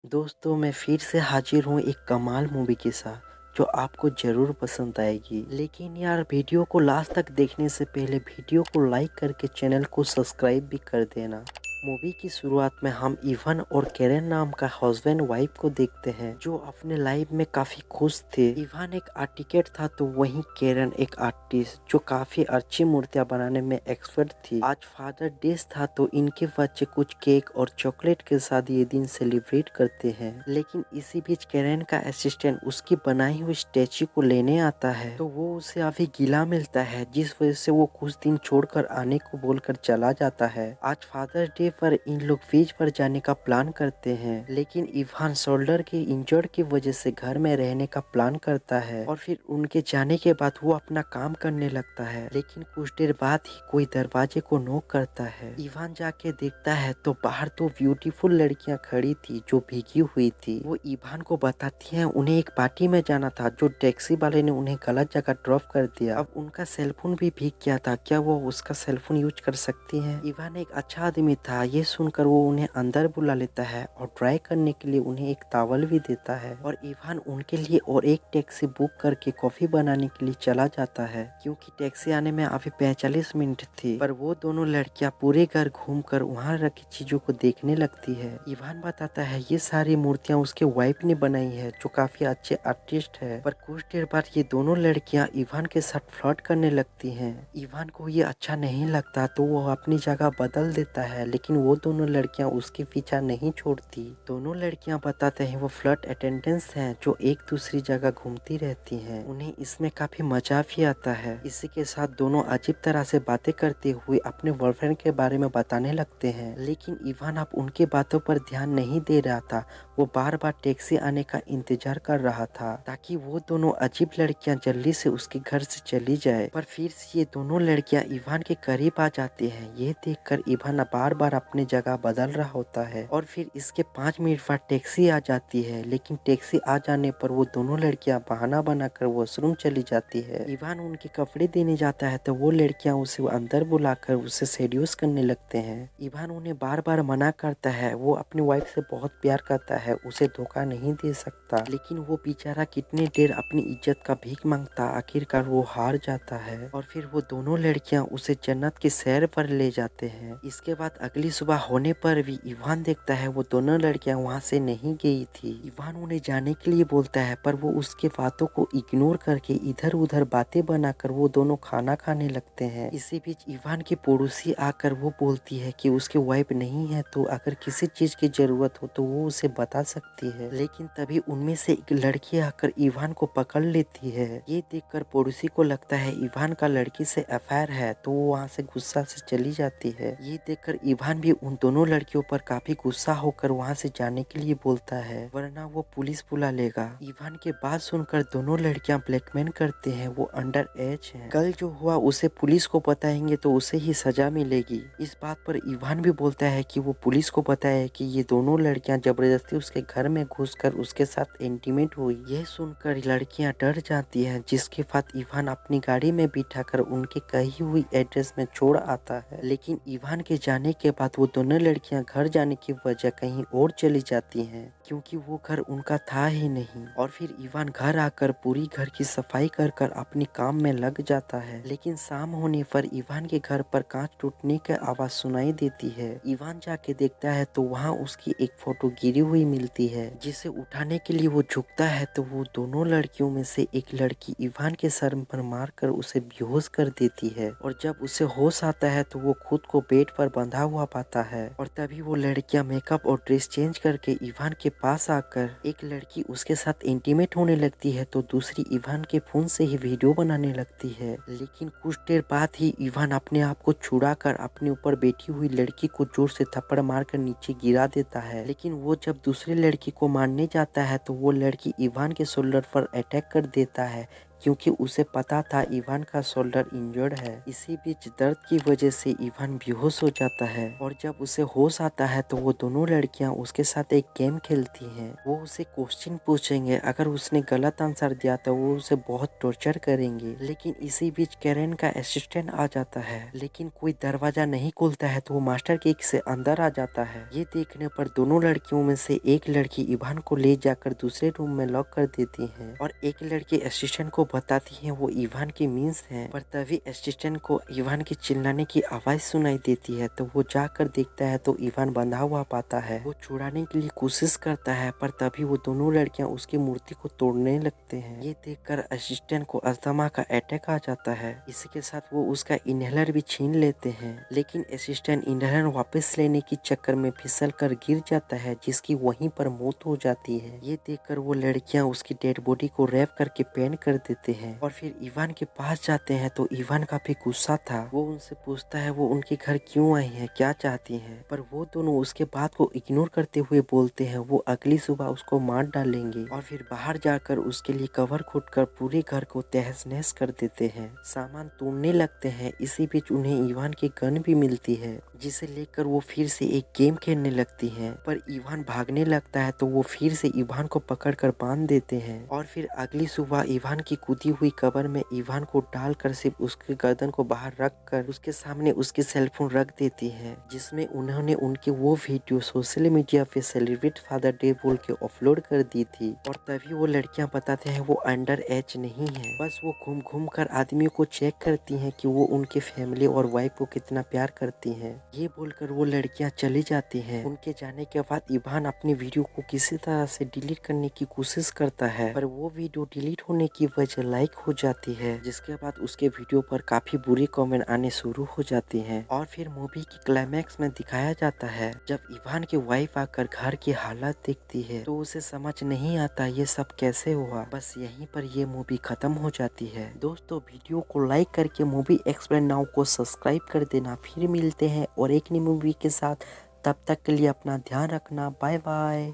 दोस्तों मैं फिर से हाजिर हूँ एक कमाल मूवी के साथ जो आपको ज़रूर पसंद आएगी। लेकिन यार वीडियो को लास्ट तक देखने से पहले वीडियो को लाइक करके चैनल को सब्सक्राइब भी कर देना। मूवी की शुरुआत में हम इवन और कैरेन नाम का हस्बैंड वाइफ को देखते हैं जो अपने लाइफ में काफ़ी खुश थे। इवान एक आर्टिकेट था तो वहीं कैरेन एक आर्टिस्ट जो काफ़ी अच्छी मूर्तियां बनाने में एक्सपर्ट थी। आज फादर डे था तो इनके बच्चे कुछ केक और चॉकलेट के साथ ये दिन सेलिब्रेट करते हैं। लेकिन इसी बीच कैरेन का असिस्टेंट उसकी बनाई हुई स्टैचू को लेने आता है तो वो उसे अभी गीला मिलता है जिस वजह से वो कुछ दिन छोड़कर आने को बोलकर चला जाता है। आज फादर डे पर इन लोग बीच पर जाने का प्लान करते हैं लेकिन इवान शोल्डर के इंजर्ड की वजह से घर में रहने का प्लान करता है और फिर उनके जाने के बाद वो अपना काम करने लगता है। लेकिन कुछ देर बाद ही कोई दरवाजे को नॉक करता है। इवान जाके देखता है तो बाहर तो ब्यूटीफुल लड़कियां खड़ी थी जो भीगी हुई थी। वो इवान को बताती हैं उन्हें एक पार्टी में जाना था जो टैक्सी वाले ने उन्हें गलत जगह ड्रॉप कर दिया। अब उनका सेलफोन भी भीग गया था, क्या वो उसका सेलफोन यूज कर सकती हैं? इवान एक अच्छा आदमी था, ये सुनकर वो उन्हें अंदर बुला लेता है और ट्राई करने के लिए उन्हें एक टॉवल भी देता है और इवान उनके लिए और एक टैक्सी बुक करके कॉफी बनाने के लिए चला जाता है क्योंकि टैक्सी आने में अभी 45 मिनट थी। पर वो दोनों लड़कियां पूरे घर घूमकर वहां रखी चीजों को देखने लगती है। इवान बताता है ये सारी मूर्तियां उसके वाइफ ने बनाई है जो काफी अच्छे आर्टिस्ट है। पर कुछ देर बाद ये दोनों लड़कियां इवान के साथ फ्लर्ट करने लगती हैं। इवान को ये अच्छा नहीं लगता तो वो अपनी जगह बदल देता है लेकिन वो दोनों लड़कियां उसके पीछा नहीं छोड़ती। दोनों लड़कियां बताते हैं वो फ्लर्ट अटेंडेंस हैं जो एक दूसरी जगह घूमती रहती हैं। उन्हें इसमें काफी मजा भी आता है। इसी के साथ दोनों अजीब तरह से बातें करते हुए अपने बॉयफ्रेंड के बारे में बताने लगते हैं लेकिन इवान अब उनके बातों पर ध्यान नहीं दे रहा था। वो बार बार टैक्सी आने का इंतजार कर रहा था ताकि वो दोनों अजीब लड़कियां जल्दी से उसके घर से चली जाए। पर फिर से ये दोनों लड़कियां इवान के करीब आ जाती हैं। ये देखकर इवान बार बार अपनी जगह बदल रहा होता है और फिर इसके 5 मिनट बाद टैक्सी आ जाती है। लेकिन टैक्सी आ जाने पर वो दोनों लड़कियां बहाना बनाकर वॉशरूम चली जाती है। इवान उनके कपड़े देने जाता है तो वो लड़कियां उसे अंदर बुलाकर उसे सेड्यूस करने लगते हैं। इवान उन्हें बार बार मना करता है, वो अपनी वाइफ से बहुत प्यार करता है, उसे धोखा नहीं दे सकता। लेकिन वो बेचारा कितनी देर अपनी इज्जत का भीख मांगता, आखिरकार वो हार जाता है और फिर वो दोनों लड़कियां उसे जन्नत की सैर पर ले जाते हैं। इसके बाद अगली सुबह होने पर भी इवान देखता है वो दोनों लड़कियां वहां से नहीं गई थी। इवान उन्हें जाने के लिए बोलता है पर वो उसके बातों को इग्नोर करके इधर उधर बातें बनाकर वो दोनों खाना खाने लगते हैं। इसी बीच इवान की पड़ोसी आकर वो बोलती है कि उसकी वाइफ नहीं है तो अगर किसी चीज की जरूरत हो तो वो उसे बता सकती है। लेकिन तभी उनमें से एक लड़की आकर इवान को पकड़ लेती है। ये देखकर पड़ोसी को लगता है इवान का लड़की से अफेयर है तो वो वहाँ से गुस्सा से चली जाती है। ये देखकर इवान भी उन दोनों लड़कियों पर काफी गुस्सा होकर वहाँ से जाने के लिए बोलता है वरना वो पुलिस बुला लेगा। इवान के बात सुनकर दोनों लड़कियां ब्लैकमेल करते हैं, वो अंडर एज है, कल जो हुआ उसे पुलिस को बताएंगे तो उसे ही सजा मिलेगी। इस बात पर इवान भी बोलता है कि वो पुलिस को बताया कि ये दोनों लड़कियां जबरदस्ती उसके घर में घुसकर उसके साथ इंटीमेट हुई। यह सुनकर लड़कियां डर जाती हैं जिसके बाद इवान अपनी गाड़ी में बिठाकर उनके कही हुई एड्रेस में छोड़ आता है। लेकिन इवान के जाने के बाद वो दोनों लड़कियां घर जाने की वजह कहीं और चली जाती हैं क्योंकि वो घर उनका था ही नहीं। और फिर इवान घर आकर पूरी घर की सफाई कर कर अपनी काम में लग जाता है। लेकिन शाम होने पर इवान के घर पर कांच टूटने की आवाज सुनाई देती है। इवान जाके देखता है तो वहाँ उसकी एक फोटो गिरी हुई मिलती है जिसे उठाने के लिए वो झुकता है तो वो दोनों लड़कियों में से एक लड़की इवान के सर पर मारकर उसे बेहोश कर देती है और जब उसे होश आता है तो वो खुद को बेड पर बंधा हुआ पाता है। और तभी वो लड़कियां मेकअप और ड्रेस चेंज करके इवान के पास आकर एक लड़की उसके साथ इंटीमेट होने लगती है तो दूसरी इवान के फोन से ही वीडियो बनाने लगती है। लेकिन कुछ देर बाद ही इवान अपने आप को छुड़ाकर अपने ऊपर बैठी हुई लड़की को जोर से थप्पड़ मारकर नीचे गिरा देता है। लेकिन वो जब दूसरी लड़की को मारने जाता है तो वो लड़की इवान के शोल्डर पर अटैक कर देता है क्योंकि उसे पता था इवान का शोल्डर इंजर्ड है। इसी बीच दर्द की वजह से इवान बेहोश हो जाता है और जब उसे होश आता है तो वो दोनों लड़कियां उसके साथ एक गेम खेलती हैं। वो उसे क्वेश्चन पूछेंगे, अगर उसने गलत आंसर दिया तो वो उसे बहुत टॉर्चर करेंगे। लेकिन इसी बीच कैरेन का असिस्टेंट आ जाता है, लेकिन कोई दरवाजा नहीं खुलता है तो वो मास्टर केक से अंदर आ जाता है। ये देखने पर दोनों लड़कियों में से एक लड़की इवान को ले जाकर दूसरे रूम में लॉक कर देती है और एक लड़की असिस्टेंट को बताती है वो इवान की मीन्स है। पर तभी असिस्टेंट को इवान की चिल्लाने की आवाज सुनाई देती है तो वो जाकर देखता है तो इवान बंधा हुआ पाता है। वो छुड़ाने के लिए कोशिश करता है पर तभी वो दोनों लड़कियां उसकी मूर्ति को तोड़ने लगते हैं। ये देखकर असिस्टेंट को अस्थमा का अटैक आ जाता है। इसी के साथ वो उसका इनहेलर भी छीन लेते हैं, लेकिन असिस्टेंट इनहेलर वापस लेने की चक्कर में फिसल कर गिर जाता है जिसकी वहीं पर मौत हो जाती है। ये देखकर वो लड़कियां उसकी डेड बॉडी को रैप करके पेन कर देते हैं और फिर इवान के पास जाते हैं तो इवान काफी गुस्सा था। वो उनसे पूछता है वो उनके घर क्यों आई है, क्या चाहती है, पर वो दोनों उसके बात को इग्नोर करते हुए बोलते हैं वो अगली सुबह उसको मार डालेंगे और फिर बाहर जाकर उसके लिए कवर खोदकर पूरे घर को तहस नहस कर देते हैं, सामान तोड़ने लगते हैं। इसी बीच उन्हें इवान की गन भी मिलती है जिसे लेकर वो फिर से एक गेम खेलने लगती हैं, पर इवान भागने लगता है तो वो फिर से इवान को पकड़कर बांध देते हैं और फिर अगली सुबह इवान की कूदी हुई कब्र में इवान को डालकर सिर्फ उसके गर्दन को बाहर रखकर उसके सामने उसकी सेलफोन रख देती है जिसमें उन्होंने उनके वो वीडियो सोशल मीडिया पे सेलिब्रेट फादर डे बोल के अपलोड कर दी थी। और तभी वो लड़कियां बताते हैं वो अंडर एज नहीं है, बस वो घूम घूम कर आदमियों को चेक करती हैं कि वो उनके फैमिली और वाइफ को कितना प्यार करती हैं। ये बोलकर वो लड़कियां चली जाती हैं। उनके जाने के बाद इवान अपनी वीडियो को किसी तरह से डिलीट करने की कोशिश करता है, पर वो वीडियो डिलीट होने की वजह लाइक हो जाती है, जिसके बाद उसके वीडियो पर काफी बुरी कमेंट आने शुरू हो जाती हैं। और फिर मूवी की क्लाइमैक्स में दिखाया जाता है जब इवान की वाइफ आकर घर की हालत देखती है तो उसे समझ नहीं आता ये सब कैसे हुआ। बस यहीं पर ये मूवी खत्म हो जाती है। दोस्तों वीडियो को लाइक करके मूवी एक्सप्लेन नाउ को सब्सक्राइब कर देना। फिर मिलते हैं और एक नई मूवी के साथ, तब तक के लिए अपना ध्यान रखना। Bye bye.